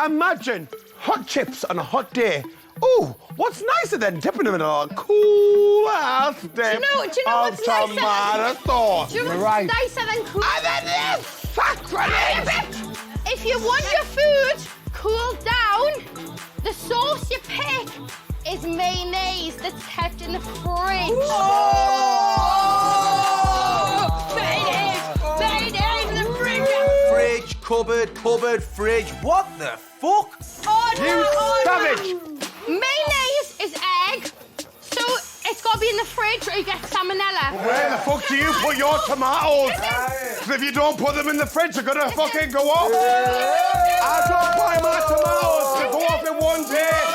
Imagine hot chips on a hot day. Ooh, what's nicer than dipping them in a cool-ass dip Do you know of what's nicer? tomato sauce? Do you know You're what's right. nicer than cool? And then this sacrilege! If you want your food cooled down, the sauce you pick is mayonnaise that's kept in the fridge. Mayonnaise in the fridge. Fridge, cupboard, fridge. What the fuck? Oh, You no, oh, savage! no. Mayonnaise is egg, so it's got to be in the fridge or you get salmonella. Where the fuck do you put your tomatoes? Because if you don't put them in the fridge, they're gonna fucking go off. I don't buy my tomatoes to go off in one day.